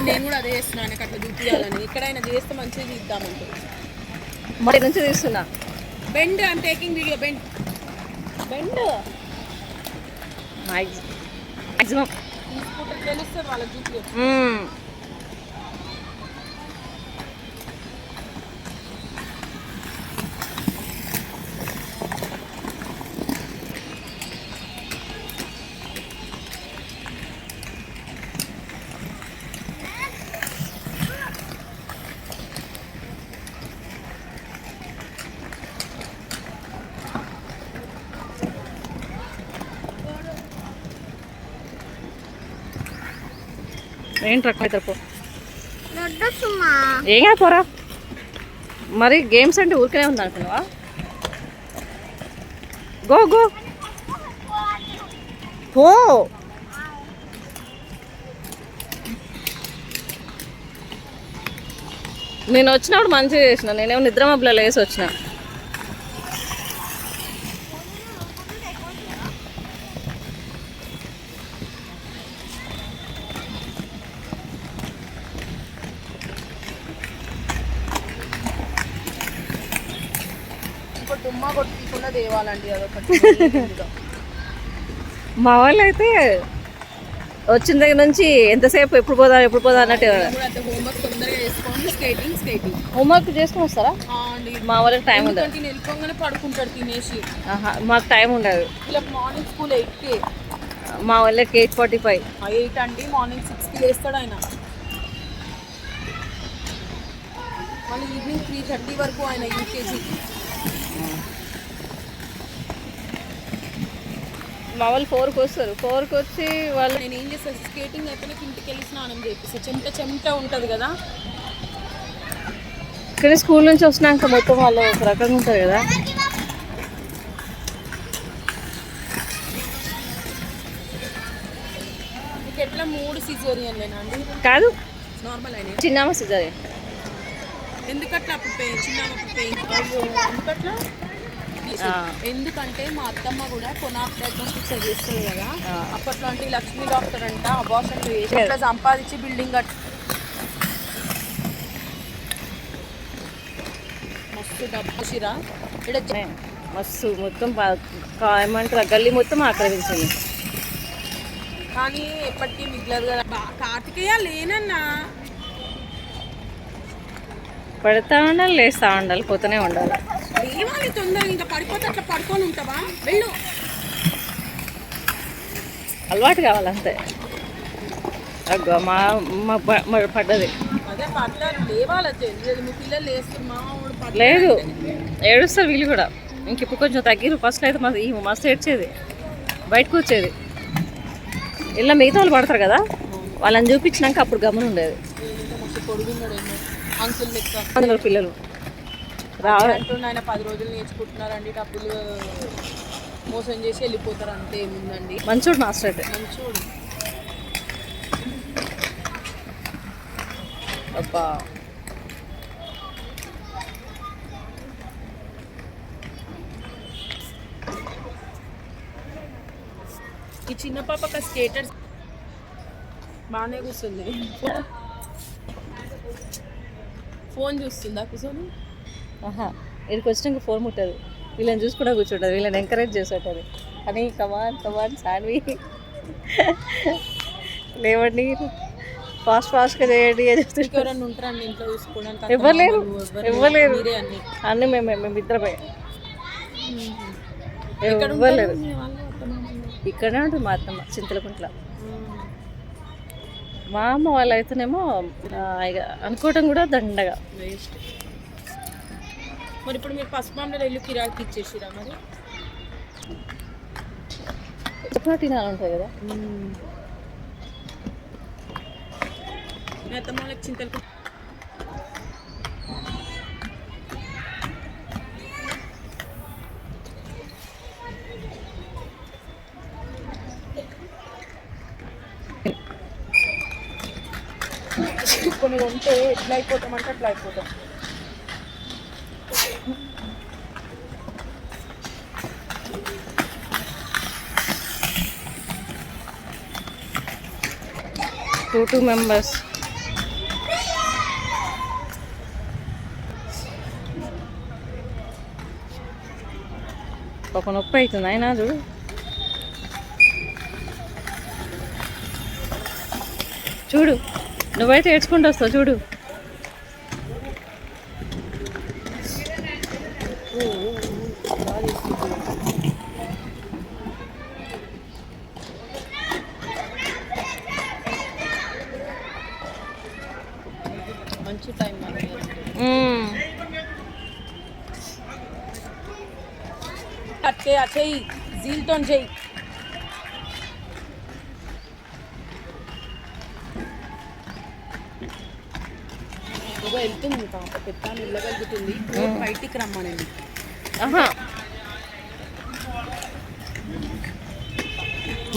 నేను కూడా అదే చేస్తున్నాను, అట్లా చూపించాలని. ఎక్కడైనా చేస్తే మంచిగా తీద్దామంటే మరి నుంచి తీస్తున్నా. Bend, I'm taking video. Bend bend maximum తీసుకుంటే తెలుస్తుంది వాళ్ళకి చూపి. ఏంటి రకం అవుతారు పో, ఏం కాదు పోరా. మరి గేమ్స్ అంటే ఊరికనే ఉంది అనుకున్నావా? గో గో పో. నేను వచ్చినప్పుడు మంచిగా చేసిన, నేనేమో నిద్ర మబ్బులలో వేసి వచ్చిన. దుమ్మా కొట్టుకుండా తేవాలండి అదొకటి. మా వాళ్ళు అయితే వచ్చిన దగ్గర నుంచి ఎంతసేపు ఎప్పుడు పోదా అన్నట్టు. హోంవర్క్ తొందరగా చేసుకోండి. స్కేటింగ్ హోంవర్క్ చేసుకుని వస్తారా? మా వాళ్ళకి టైం ఉండదు. వెళ్ళిపోగానే పడుకుంటాడు తినేసి. మాకు టైం ఉండదు. ఇలా మార్నింగ్ స్కూల్ 8కి, మా వాళ్ళకి 8:45. 8 అండి, మార్నింగ్ 6కి లేస్తాడు ఆయన. మళ్ళీ ఈవినింగ్ 3:30 వరకు ఆయన యూకేజీకి. మా వాళ్ళు 4కి వస్తారు. 4కి వచ్చి వాళ్ళు నేను ఏం చేస్తాను, స్కేటింగ్ అయిపోయినాక ఇంటికి వెళ్ళి స్నానం చేపిస్తాను. చెమట ఉంటుంది కదా. కానీ స్కూల్ నుంచి వచ్చినాక మొత్తం వాళ్ళు ఒక రకంగా ఉంటారు కదా. మీకు ఎట్లా 3 సిజేరియన్లేనా అండి? కాదు, నార్మల్ అయినా. చిన్నమ్మ సిజేరియన్. ఎందుకట్లా అప్పుడు చిన్నప్పుడు పెయిన్ ఎందుకట్లా? ఎందుకంటే మా అత్తమ్మ కూడా కొనాప్ డయాగ్నోస్టిక్స్ చేస్తుంది కదా. అప్పట్లో అంటే లక్ష్మీ డాక్టర్ అంట అబార్షన్ చేసి అట్లా సంపాదించి బిల్డింగ్ మస్తు డబ్బురా. మస్తు మొత్తం ఏమంటారు, గల్లీ మొత్తం ఆక్రమించింది. కానీ ఎప్పటికీ మిగిలదు కదా. కార్తికేయ లేనన్నా పడతా ఉండాలి, లేస్తూ ఉండాలి, పోతూనే ఉండాలి. లేవాలి తొందరగా. ఇంకా పడిపోతే అట్లా పడుకొని ఉంటావా? వెళ్ళు. అలవాటు కావాలంతే. మా పడ్డది. అదే పడతారు, లేవాలి. మీ పిల్లలు లేస్తారు. మా వాడు లేదు, ఏడుస్తారు వీళ్ళు కూడా. ఇంక ఇప్పుడు కొంచెం తగ్గిరు. ఫస్ట్ అయితే మస్తు ఏడ్చేది, బయటకు వచ్చేది. ఇలా మిగతా వాళ్ళు పడతారు కదా, వాళ్ళని చూపించినాక అప్పుడు గమనం ఉండేది. అంకుల్ లెక్క అందులో పిల్లలు అంటుండే ఆయన 10 రోజులు నేర్చుకుంటున్నారండి, డబ్బులు మోసం చేసి వెళ్ళిపోతారు. అంతే ఏముందండి. మంచోడు మాస్టర్ అయితే. మంచోడు. అబ్బా ఈ చిన్న పాప స్కేటర్స్ బాగానే కూర్చుంది. ఫోన్ చూస్తుందా కూర్చొని? ఇక్కడికి వచ్చినాక ఫోన్ ముట్టదు. వీళ్ళని చూసుకుంటూ కూర్చుంటుంది, వీళ్ళని ఎంకరేజ్ చేస్తుంటుంది. అని కమాన్ సాన్వి లేవండి, ఫాస్ట్గా చేయండి అని చెప్తుంటే ఎవరన్నా ఉంటారండి ఇంట్లో చూసుకోవడానికి? ఇవ్వలేరు. అన్నీ మేము ఇద్దరమే. ఇవ్వలేరు. ఇక్కడే ఉంటుంది మా అత్తమ్మ చింతలకుంట్ల. మా అమ్మ వాళ్ళు అయితేనేమో ఇక అనుకోవటం కూడా దండగా వేస్ట్. మరి ఇప్పుడు మీరు పసుపు మామూలు ఇల్లు కిరాకి ఇచ్చేసిరా? మరి తినాలి ఉంటుంది కదా. మీ అత్తమ్మ వాళ్ళకి చింతలు కొన్ని ఉంటే ఎట్లా అయిపోతామంటే అట్లా అయిపోతాం. 2 members. ఒక నొప్పి అవుతుంది అయినా చూడు. చూడు నువ్వైతే ఏడ్చుకుంటూ వస్తావు చూడు. మంచి టైం అట్టే అచ్చేయి జీల్తో చెయ్యి. వెళ్తుంది పాప పెద్ద వెళ్ళగలుగుతుంది, బయటికి రమ్మనండి.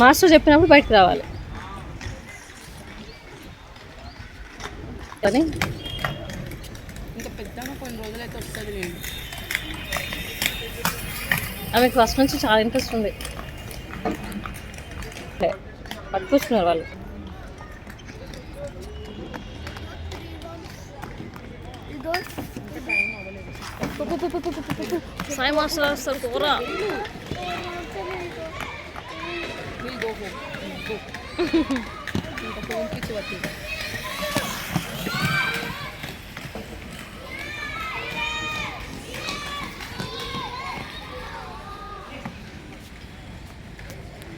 మాస్టర్ చెప్పినప్పుడు బయటకు రావాలి కానీ ఇంకా పెద్దగా కొన్ని రోజులైతే వస్తుంది. నేను ఆమెకు ఫస్ట్ నుంచి చాలా ఇంట్రెస్ట్ ఉంది. పట్టుకొస్తున్నారు వాళ్ళు. సాయి మాస్టర్ వస్తారు కూర. ఇంకా ఫోన్ పిచ్చి పట్టింది.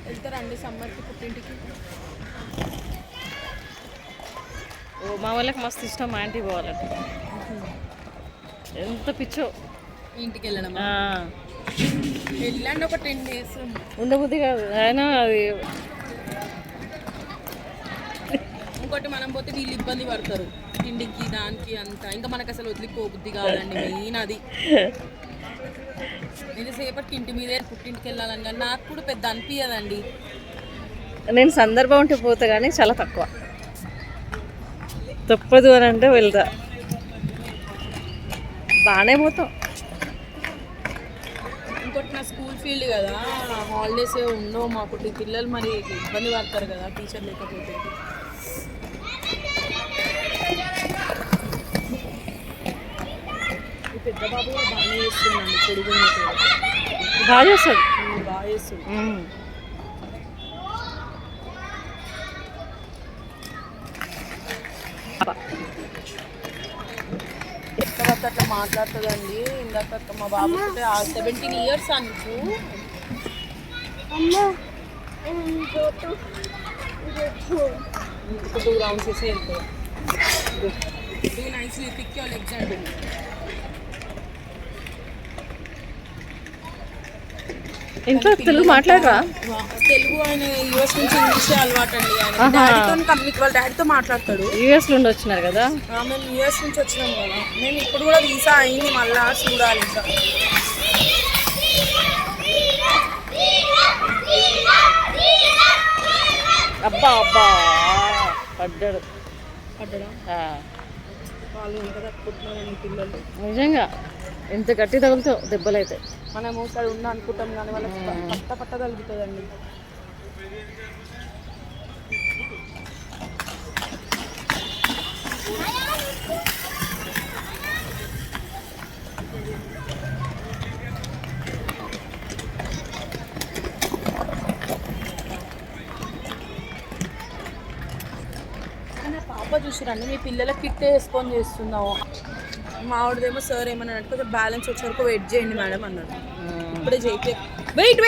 వెళ్తారండి సమ్మర్కి పుట్టింటికి? ఓ మా వాళ్ళకి మస్తు ఇష్టం మా ఇంటికి పోవాలంటే. ఎంత పిచ్చో ఇంటికి వెళ్ళడం. వెళ్ళండి ఒక 10 days. ఉండబుద్ధి కాదు అయినా అది. ఇంకోటి మనం పోతే వీళ్ళు ఇబ్బంది పడతారు తిండికి దానికి అంతా. ఇంకా మనకు అసలు వదిలిపోబుద్ధి కాదండి, మెయిన్ అది. ఎంతసేపటికి ఇంటి మీదే పుట్టింటికి వెళ్ళాలని కానీ నాకు కూడా పెద్ద అనిపించదండి. నేను సందర్భం ఉంటే పోతా కానీ చాలా తక్కువ. తప్పదు అని అంటే వెళ్తా. బాగానే పోతాం. ఇంకోటి నా స్కూల్ ఫీల్డ్ కదా, హాలిడేస్ ఉండవు మాకు. పిల్లలు మరి ఇబ్బంది పడతారు కదా టీచర్ లేకపోతే. ఈ పెద్ద బాబు కూడా బాగానే చేస్తున్నాను, పొడుగు బాగా చేస్తాడు. బాగా చేస్తుంది. తర్వాత అట్లా మాట్లాడుతుందండి. ఇందాక మా బాబు 17 years అనుకు. 2 rounds వేసి వెళ్తాయి. Do nicely pick your legs and do. ఇంట్లో తెలుగు మాట్లాడరా? తెలుగు ఆయన యూఎస్ నుంచి ఇంగ్లీష్ అలవాటు అండి. వాళ్ళ డాడీతో మాట్లాడతాడు. యూఎస్ నుండి వచ్చినారు కదా. మేము యూఎస్ నుంచి వచ్చినాం కదా. మేము ఇప్పుడు కూడా వీసా అయింది, మళ్ళా చూడాలి ఇంకా. అబ్బా అబ్బా పడ్డాడు. పడ్డా వాళ్ళు ఇంకా తట్టుకుంటున్నారండి పిల్లలు. నిజంగా ఎంత గట్టి తగులుతావు దెబ్బలైతే. మనము ఇక్కడ ఉందా అనుకుంటాం కానీ వాళ్ళకి పట్ట తగులుతుందండి. పాప చూసిరండి, మీ పిల్లలకి కిట్ వేసుకొని చేస్తున్నావు. మా ఆవిడదేమో సార్ ఏమన్నా అంటే కొంచెం బ్యాలెన్స్ వచ్చే వరకు వెయిట్ చేయండి మేడం అన్నాడు. ఇప్పుడే చేయి. వెయిట్